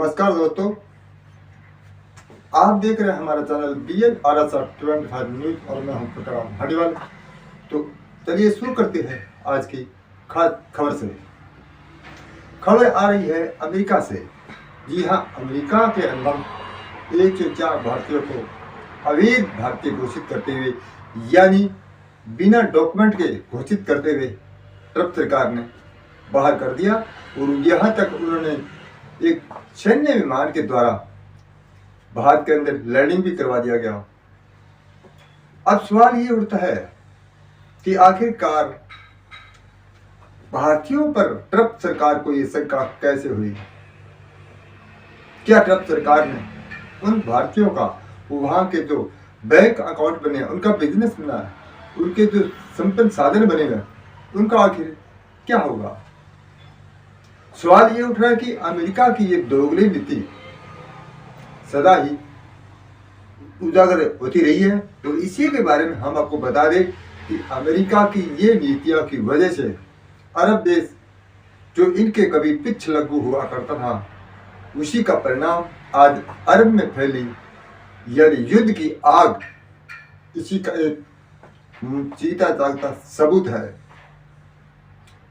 नमस्कार दोस्तों, आप देख रहे हैं हमारा चैनल BNRS25 न्यूज और मैं हूं प्रकाश हडिवाल। तो चलिए शुरू करते हैं आज की खास खबर से। खबर आ रही है अमेरिका से। जी हां, अमेरिका के अंदर 104 भारतीयों को अवैध भारतीय घोषित करते हुए यानी बिना डॉक्यूमेंट के घोषित करते हुए ट्रंप सरकार ने बाहर कर दिया और यहाँ तक उन्होंने एक सैन्य विमान के द्वारा भारत के अंदर लैंडिंग भी करवा दिया गया। अब सवाल ये उठता है कि आखिरकार भारतीयों पर ट्रंप सरकार को ये शंका कैसे हुई। क्या ट्रंप सरकार ने उन भारतीयों का वहां के जो बैंक अकाउंट बने, उनका बिजनेस बना है, उनके जो संपन्न साधन बने हैं, उनका आखिर क्या होगा। सवाल ये उठ रहा है कि अमेरिका की ये दोगली नीति सदा ही उजागर होती रही है और इसी के बारे में हम आपको बता दें कि अमेरिका की ये नीतियों की वजह से अरब देश जो इनके कभी पिछलग्गू हुआ करता था, उसी का परिणाम आज अरब में फैली यानी युद्ध की आग, इसी का एक जीता जागता सबूत है।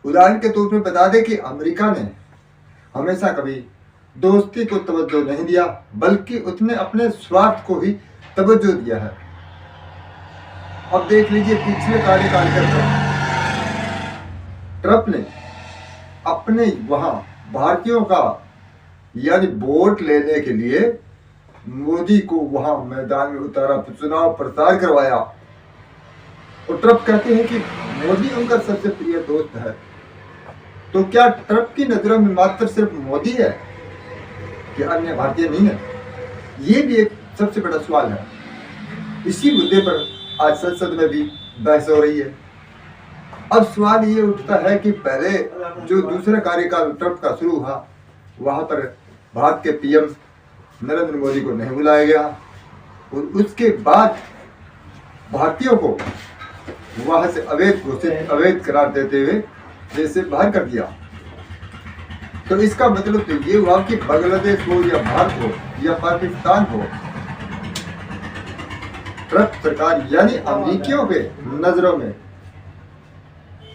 उदाहरण के तौर पर बता दें कि अमेरिका ने हमेशा कभी दोस्ती को तवज्जो नहीं दिया, बल्कि उसने अपने स्वार्थ को ही तवज्जो दिया है। अब देख लीजिए पिछले कार्यकाल के अंदर ट्रंप ने अपने वहां भारतीयों का यानी वोट लेने के लिए मोदी को वहां मैदान में उतारा, चुनाव प्रचार करवाया और ट्रंप कहते हैं कि मोदी उनका सबसे प्रिय दोस्त है। तो क्या ट्रंप की नजरों में मात्र सिर्फ मोदी है कि अन्य भारतीय नहीं है? ये भी एक सबसे बड़ा सवाल है। इसी मुद्दे पर आज संसद में भी बहस हो रही है। अब सवाल ये उठता है कि पहले जो दूसरा कार्यकाल ट्रंप का शुरू हुआ, वहां पर भारत के पीएम नरेंद्र मोदी को नहीं बुलाया गया और उसके बाद भारतीयों को वहां से अवैध करार देते हुए देश से बाहर कर दिया। तो इसका मतलब तो ये हुआ कि बांग्लादेश हो या भारत हो या पाकिस्तान हो, ट्रंप सरकार यानी अमेरिकियों के नजरों में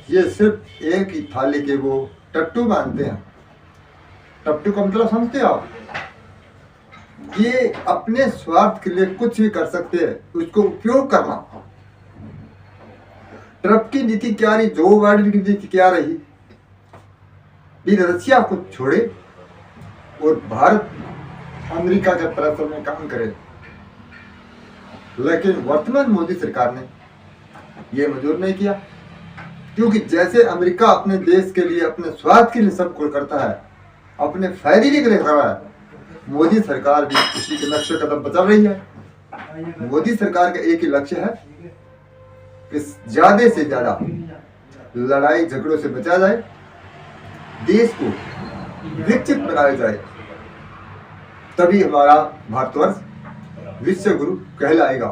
ये सिर्फ एक ही थाली के वो टट्टू मानते हैं। टट्टू का मतलब समझते हैं आप? ये अपने स्वार्थ के लिए कुछ भी कर सकते हैं, उसको उपयोग करना। ट्रंप की नीति क्या रही, जो बाइडेन की नीति क्या रही, बिन रशिया को छोड़े और भारत अमेरिका के प्रेशर में काम करे। लेकिन वर्तमान मोदी सरकार ने यह मंजूर नहीं किया, क्योंकि जैसे अमेरिका अपने देश के लिए, अपने स्वार्थ के लिए सब कुछ करता है, अपने फायदे के लिए कर रहा है, मोदी सरकार भी उसी के नक्शे कदम पर चल रही है। मोदी सरकार का एक ही लक्ष्य है कि ज्यादा से ज्यादा लड़ाई झगड़ों से बचा जाए, देश को विकसित बनाया जाए, तभी हमारा भारतवर्ष विश्व गुरु कहलाएगा।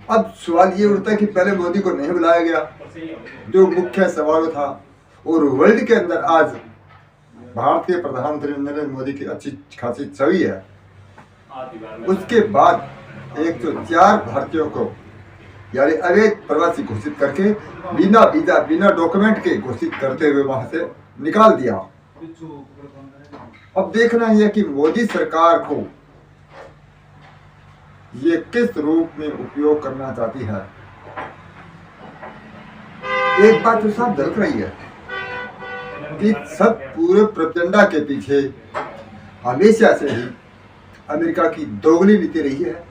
अब सवाल ये उठता है कि पहले मोदी को नहीं बुलाया गया, जो मुख्य सवाल था, और वर्ल्ड के अंदर आज भारत के प्रधानमंत्री नरेंद्र मोदी की अच्छी खासी छवि है। उसके बाद 104 भारतीयों को यानी अवैध प्रवासी घोषित करके बिना वीजा, बिना डॉक्यूमेंट के घोषित करते हुए वहां से निकाल दिया। अब देखना यह कि मोदी सरकार को ये किस रूप में उपयोग करना चाहती है। एक बात तो साफ झलक रही है कि सब पूरे प्रचंडा के पीछे हमेशा से ही अमेरिका की दोगली नीति रही है।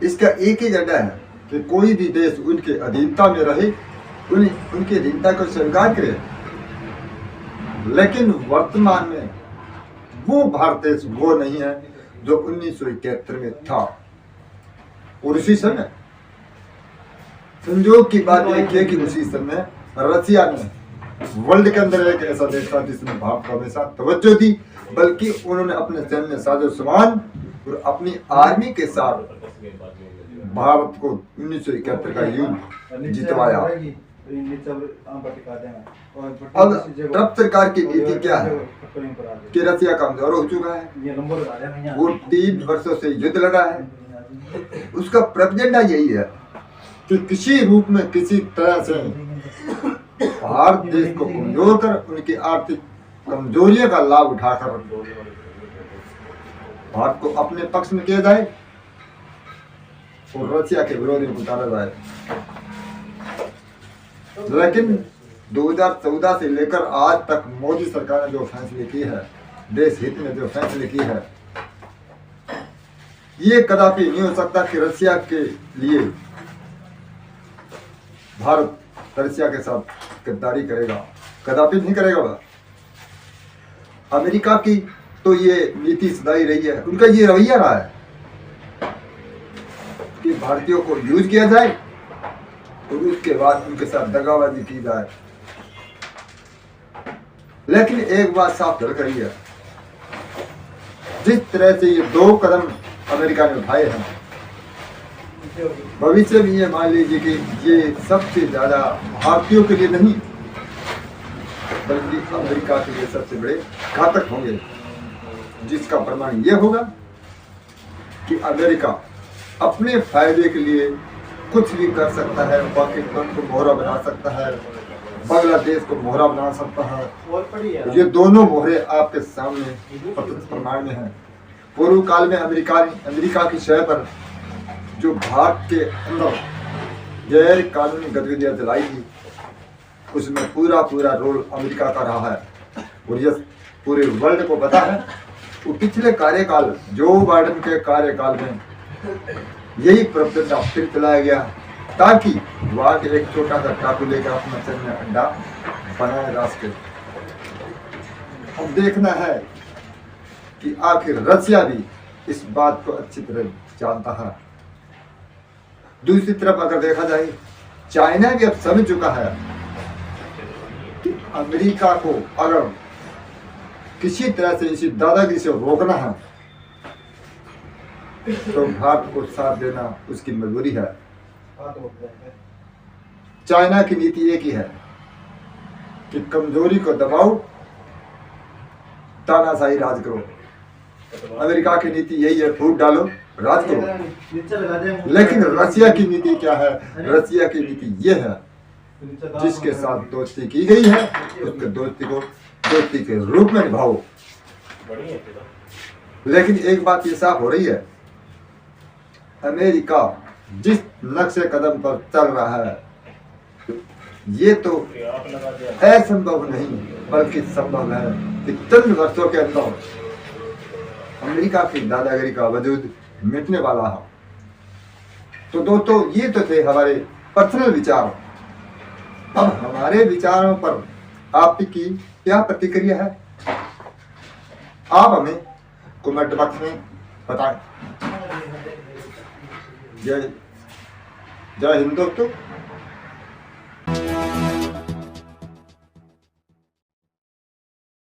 इसका एक ही एजेंडा है कि कोई भी देश उनके अधीनता में रहे, उनकी अधीनता को स्वीकार करे। लेकिन वर्तमान में वो भारत देश वो नहीं है जो 1971 में था। और उसी समय संयोग की बात यह है कि उसी समय रशिया ने वर्ल्ड के अंदर एक ऐसा देश था जिसने भारत को हमेशा तवज्जो दी, बल्कि उन्होंने अपने सैन्य साजो सामान और अपनी आर्मी के साथ भारत को 1971 का युद्ध जितवाया। अब ट्रंप सरकार की नीति क्या है कि रसिया कमजोर हो चुका है, वो 3 वर्षों से युद्ध लड़ा है। उसका प्रेजेंडा यही है कि किसी रूप में किसी तरह से भारत देश को कमजोर कर उनकी आर्थिक कमजोरियों का लाभ उठाकर भारत को अपने पक्ष में किया जाए और रसिया के विरोध में उतारा जाए। लेकिन 2014 से लेकर आज तक मोदी सरकार ने जो फैसले की है, देश हित में जो फैसले की है, ये कदापि नहीं हो सकता कि रसिया के लिए भारत रसिया के साथ गद्दारी करेगा, कदापि नहीं करेगा। वह अमेरिका की तो ये नीति सदाई रही है, उनका ये रवैया रहा है कि भारतीयों को यूज किया जाए और उसके बाद उनके साथ दगाबाजी की जाए। लेकिन एक बात साफ झलक रही है, जिस तरह से ये 2 कदम अमेरिका ने उठाए हैं, भविष्य में ये मान लीजिए कि ये सबसे ज्यादा भारतीयों के लिए नहीं बल्कि अमेरिका के लिए सबसे बड़े घातक होंगे, जिसका प्रमाण ये होगा कि अमेरिका अपने फायदे के लिए कुछ भी कर सकता है। पाकिस्तान को मोहरा बना सकता है, बांग्लादेश को मोहरा बना सकता है। ये दोनों मोहरे आपके सामने प्रमाण में हैं। पूर्व काल में अमेरिका की शहर पर जो भारत के अंदर गैर कानूनी गतिविधियां चलाई थी, उसमें पूरा रोल अमेरिका का रहा है। और ये पूरे वर्ल्ड को पता है। वो पिछले कार्यकाल जो बाइडेन के कार्यकाल में यही प्रवृत्ति फिर चलाया गया ताकि वहां के एक छोटा सा टापू लेकर अपना सैन्य अड्डा बनाया जा सके। अब देखना है कि आखिर रसिया भी इस बात को अच्छी तरह जानता है। दूसरी तरफ अगर देखा जाए, चाइना भी अब समझ चुका है कि अमेरिका को अगर किसी तरह से इसी दादागिरी से रोकना है तो भारत को साथ देना उसकी मजबूरी है। चाइना की नीति एक ही है कि कमजोरी को दबाओ, तानाशाही राज करो। अमेरिका की नीति यही है, फूट डालो, राज करो। लेकिन रसिया की नीति क्या है? रसिया की नीति ये है, जिसके साथ दोस्ती की गई है उसके दोस्ती को दोस्ती के रूप में निभाओ। लेकिन एक बात ये साफ हो रही है, अमेरिका जिस नक्शे कदम पर चल रहा है, ये तो असंभव नहीं बल्कि संभव है कि चंद वर्षों के अंदर अमेरिका की दादागिरी का वजूद मिटने वाला है। तो दोस्तों, ये तो थे हमारे पर्सनल विचार। अब हमारे विचारों पर आपकी क्या प्रतिक्रिया है, आप हमें कमेंट बॉक्स में बताएं। जय हिंद दोस्तों।